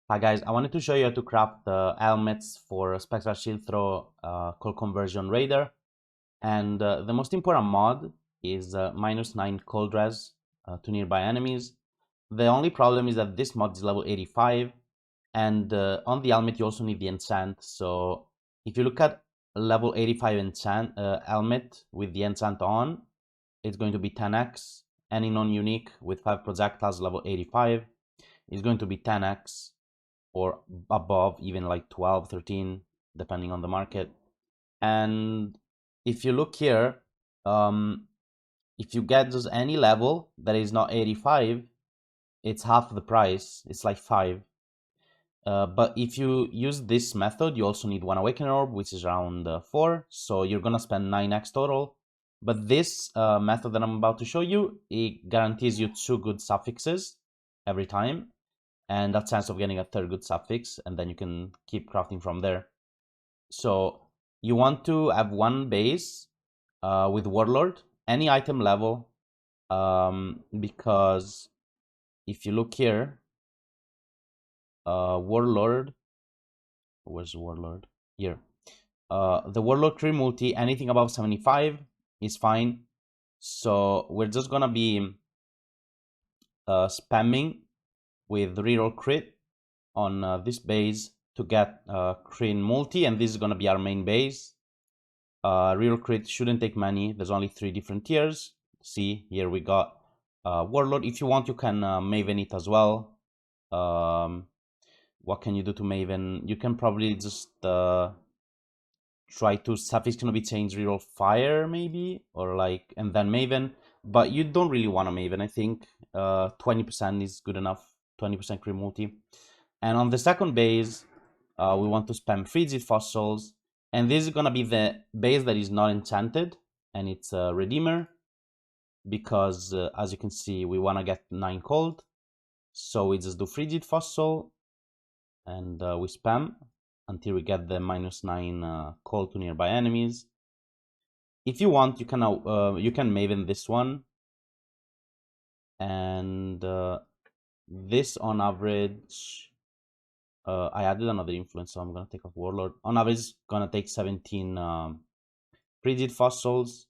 Hi guys, I wanted to show you how to craft the helmets for Spectral Shield Throw Cold Conversion Raider. And the most important mod is -9 cold res to nearby enemies. The only problem is that this mod is level 85, and on the helmet you also need the enchant. So if you look at level 85 enchant helmet with the enchant on, it's going to be 10x. Any non-unique with 5 projectiles level 85 is going to be 10x or above, even like 12, 13, depending on the market. And if you look here, if you get just any level that is not 85, it's half the price. It's like 5. But if you use this method, you also need one awakening orb, which is around 4. So you're gonna spend 9x total. But this method that I'm about to show you, it guarantees you 2 good suffixes every time, and that chance of getting a third good suffix, and then you can keep crafting from there. So you want to have one base with Warlord, any item level, because if you look here, Warlord, where's Warlord? Here. The Warlord Cree multi, anything above 75 is fine. So we're just gonna be spamming with reroll crit on this base to get Crane multi, and this is gonna be our main base. Reroll crit shouldn't take many. There's only 3 different tiers. See, here we got Warlord. If you want, you can Maven it as well. What can you do to Maven? You can probably just try to suffix can be changed, reroll fire maybe, or like, and then Maven. But you don't really want a Maven. I think 20% is good enough. 20% crit multi. And on the second base, we want to spam Frigid Fossils. And this is going to be the base that is not enchanted. And it's a Redeemer. Because, as you can see, we want to get 9 cold. So we just do Frigid Fossil. And we spam until we get the -9 cold to nearby enemies. If you want, you can Maven this one. And this on average... I added another influence, so I'm gonna take off Warlord. On average, it's gonna take 17 Frigid Fossils.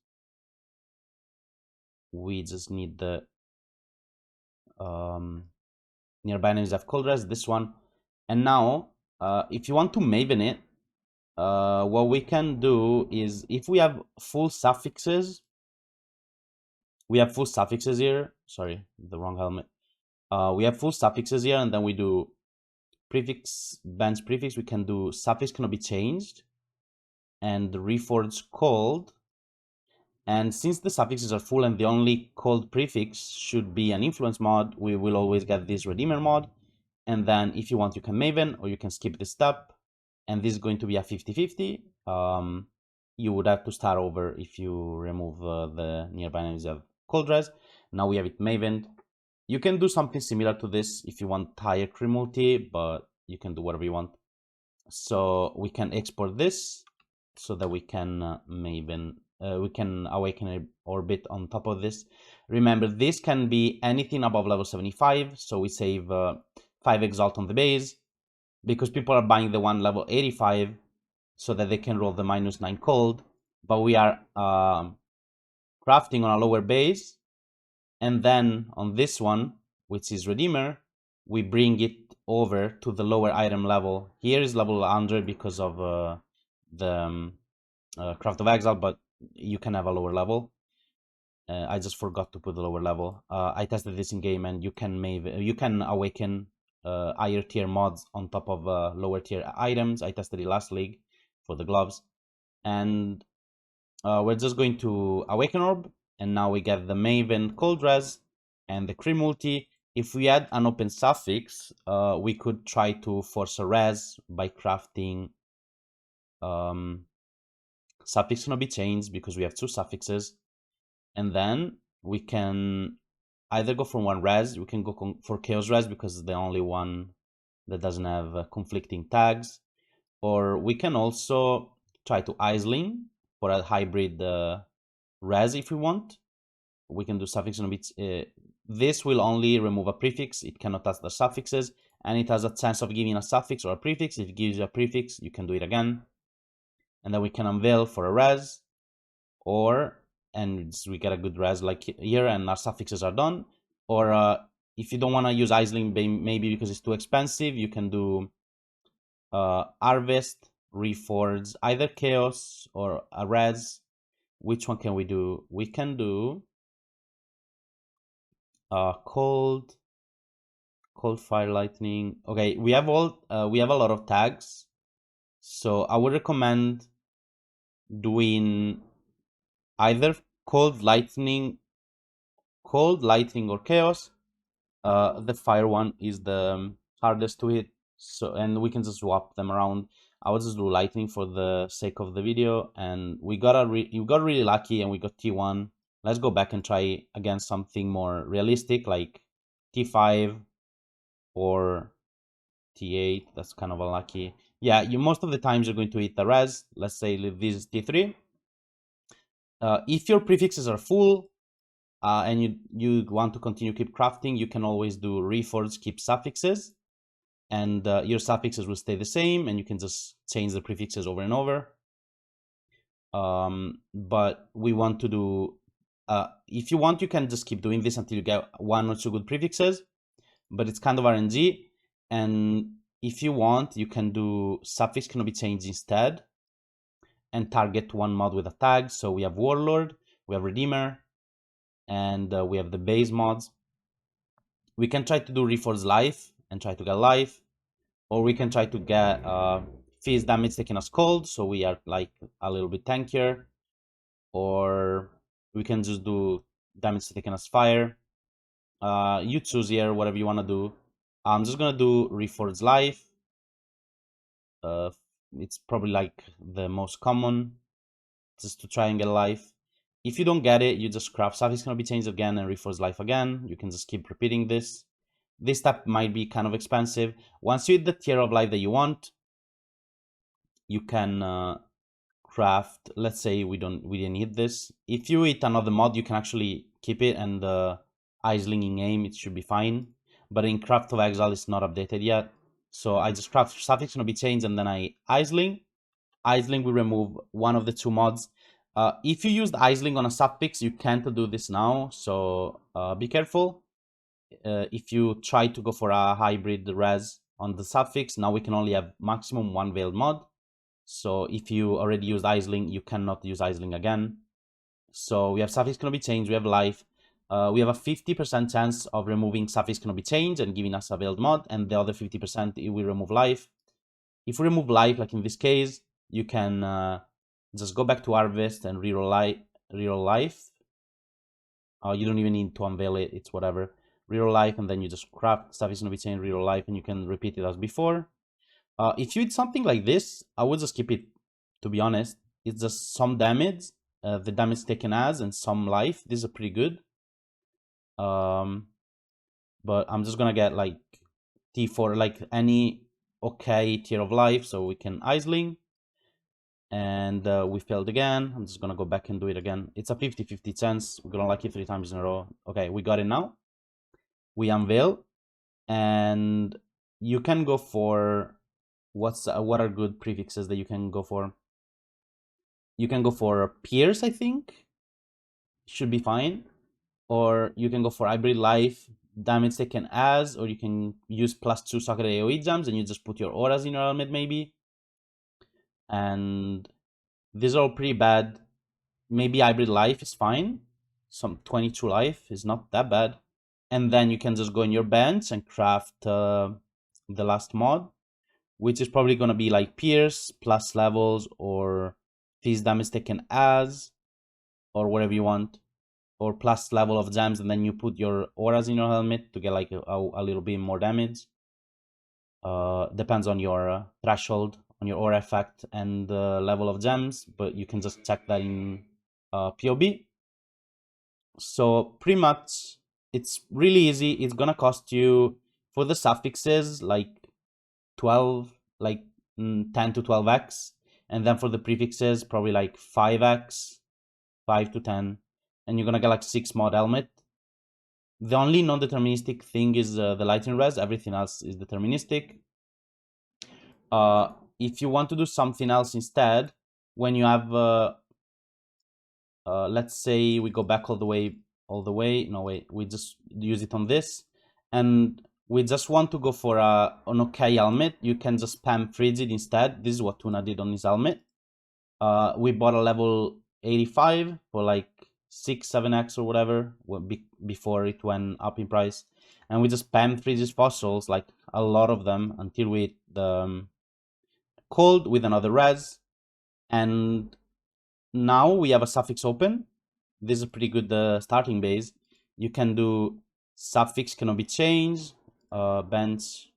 We just need the nearby enemies have cold res, this one. And now, if you want to Maven it, what we can do is, if we have full suffixes, here. Sorry, the wrong helmet. We have full suffixes here, and then we do prefix, bench prefix. We can do suffix cannot be changed, and reforge cold. And since the suffixes are full and the only cold prefix should be an influence mod, we will always get this Redeemer mod. And then if you want, you can Maven, or you can skip this step. And this is going to be a 50-50. You would have to start over if you remove the nearby enemies of cold res. Now we have it Mavened. You can do something similar to this if you want higher crit multi, but you can do whatever you want. So we can export this so that we can Maven. We can awaken an orbit on top of this. Remember, this can be anything above level 75, so we save 5 Exalt on the base, because people are buying the one level 85 so that they can roll the -9 cold, but we are crafting on a lower base, and then on this one, which is Redeemer, we bring it over to the lower item level. Here is level 100 because of the Craft of Exile, but you can have a lower level. I just forgot to put the lower level. I tested this in game, and you can awaken higher tier mods on top of lower tier items. I tested it last league for the gloves, and we're just going to awaken orb, and now we get the Maven cold res and the crit multi. If we had an open suffix, we could try to force a res by crafting suffix cannot be changed because we have 2 suffixes, and then we can either go for 1 res, we can go for chaos res because it's the only one that doesn't have conflicting tags, or we can also try to Isling for a hybrid res if we want. We can do suffix cannot be... this will only remove a prefix, it cannot touch the suffixes, and it has a chance of giving a suffix or a prefix. If it gives you a prefix, you can do it again. And then we can unveil for a res, and we get a good res like here, and our suffixes are done. Or if you don't want to use Isling, maybe because it's too expensive, you can do harvest, reforge, either chaos or a res. Which one can we do? We can do cold, fire, lightning. Okay, we have a lot of tags, so I would recommend doing either cold, lightning, or chaos. The fire one is the hardest to hit, so, and we can just swap them around. I will just do lightning for the sake of the video, and we got really lucky and we got T1. Let's go back and try again something more realistic like T5 or T8. That's kind of unlucky. Yeah, most of the times you're going to hit the res. Let's say this is T3. If your prefixes are full, and you want to continue keep crafting, you can always do reforge keep suffixes, and your suffixes will stay the same, and you can just change the prefixes over and over. But we want to do, if you want, you can just keep doing this until you get 1 or 2 good prefixes, but it's kind of RNG. And if you want, you can do suffix cannot be changed instead, and target one mod with a tag. So we have Warlord, we have Redeemer, and we have the base mods. We can try to do Reforge Life and try to get life, or we can try to get Fizz damage taking us cold, so we are like a little bit tankier, or we can just do damage taking us fire. You choose here whatever you want to do. I'm just gonna do Reforge Life. It's probably like the most common, just to try and get life. If you don't get it, you just craft suffix cannot be changed again and Reforge Life again. You can just keep repeating this. This step might be kind of expensive. Once you hit the tier of life that you want, you can craft. Let's say we didn't hit this. If you hit another mod, you can actually keep it, and Isling in game, it should be fine. But in Craft of Exile, it's not updated yet. So I just craft suffix cannot be changed, and then I Isling. Isling will remove one of the 2 mods. If you used Isling on a suffix, you can't do this now, so be careful. If you try to go for a hybrid res on the suffix, now we can only have maximum 1 veiled mod. So if you already used Isling, you cannot use Isling again. So we have suffix cannot be changed, we have life. We have a 50% chance of removing suffix cannot be changed and giving us a veiled mod, and the other 50% it will remove life. If we remove life, like in this case, you can just go back to harvest and reroll life. You don't even need to unveil it, it's whatever. Reroll life, and then you just craft suffix cannot be changed, reroll life, and you can repeat it as before. If you did something like this, I would just keep it, to be honest. It's just some damage, the damage taken as, and some life. These are pretty good. But I'm just gonna get like T4, like any okay tier of life, so we can Isling. And we failed again. I'm just gonna go back and do it again. It's a 50-50 chance. We're gonna like it 3 times in a row. Okay, we got it now. We unveil, and you can go for what are good prefixes that you can go for. You can go for Pierce, I think. Should be fine. Or you can go for Hybrid Life, damage taken as, or you can use +2 socket AoE jumps and you just put your auras in your helmet maybe. And these are all pretty bad. Maybe Hybrid Life is fine. Some 22 life is not that bad. And then you can just go in your bench and craft the last mod, which is probably going to be like Pierce plus levels, or Fizz damage taken as, or whatever you want, or plus level of gems, and then you put your auras in your helmet to get like a little bit more damage. Depends on your threshold, on your aura effect, and the level of gems, but you can just check that in POB. So pretty much it's really easy. It's gonna cost you for the suffixes like 12, like 10 to 12x, and then for the prefixes probably like 5x, 5 to 10, and you're gonna get like 6 mod helmet. The only non-deterministic thing is the lightning res. Everything else is deterministic. If you want to do something else instead, when you have, let's say we go back all the way, no wait, we just use it on this, and we just want to go for an okay helmet, you can just spam frigid instead. This is what Tuna did on his helmet. We bought a level 85 for like 6-7x or whatever before it went up in price, and we just spam frigid fossils, like a lot of them, until we hit the cold with another res. And now we have a suffix open. This is a pretty good starting base. You can do suffix cannot be changed, bench.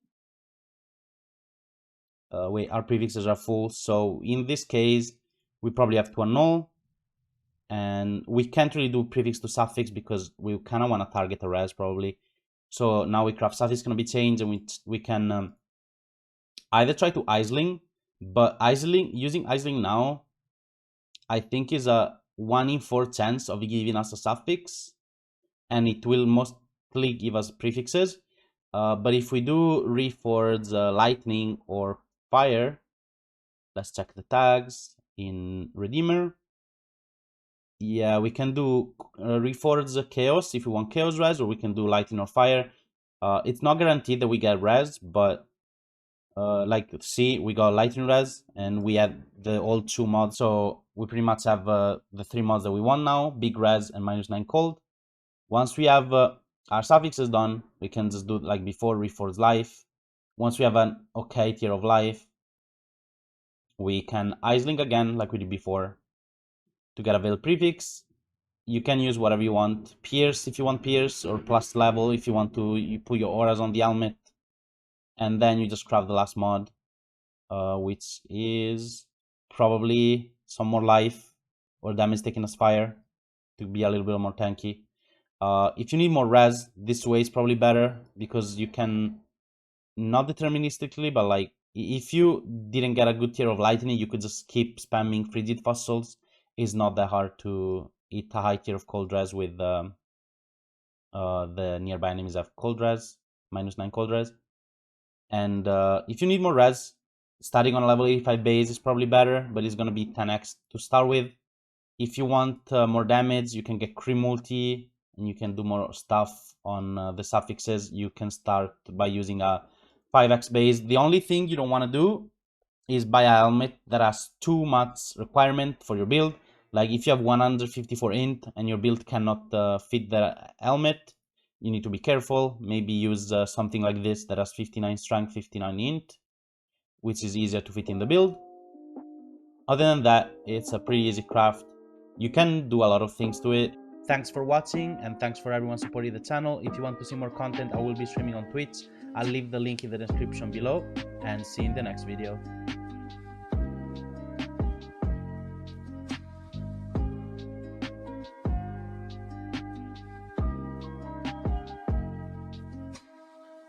Wait, our prefixes are full. So in this case, we probably have to annul. And we can't really do prefix to suffix because we kind of want to target a res probably. So now we craft suffix cannot be changed, and we can either try to Isling, but using Isling now, I think is a 1 in 4 chance of giving us a suffix, and it will mostly give us prefixes. But if we do reforge lightning or fire, let's check the tags in Redeemer. Yeah, we can do reforge chaos if we want chaos res, or we can do lightning or fire. It's not guaranteed that we get res, but like see, we got lightning res and we had the old 2 mods, so we pretty much have the 3 mods that we want now: big res and -9 cold. Once we have our suffixes done, we can just do like before, reforge life. Once we have an okay tier of life, we can Isling again like we did before to get a veil prefix. You can use whatever you want, pierce if you want pierce, or plus level if you want to. You put your auras on the helmet, and then you just craft the last mod, which is probably some more life or damage taken as fire to be a little bit more tanky. If you need more res, this way is probably better because you can, not deterministically, but like if you didn't get a good tier of lightning, you could just keep spamming frigid fossils. It's not that hard to hit a high tier of cold res with the nearby enemies have cold res, -9 cold res. And if you need more res, starting on a level 85 base is probably better, but it's going to be 10x to start with. If you want more damage, you can get Crim multi, and you can do more stuff on the suffixes. You can start by using a 5x base. The only thing you don't want to do is buy a helmet that has too much requirement for your build. Like if you have 154 int and your build cannot fit the helmet, you need to be careful. Maybe use something like this that has 59 strength, 59 int, which is easier to fit in the build. Other than that, it's a pretty easy craft. You can do a lot of things to it. Thanks for watching, and thanks for everyone supporting the channel. If you want to see more content, I will be streaming on Twitch. I'll leave the link in the description below, and see you in the next video.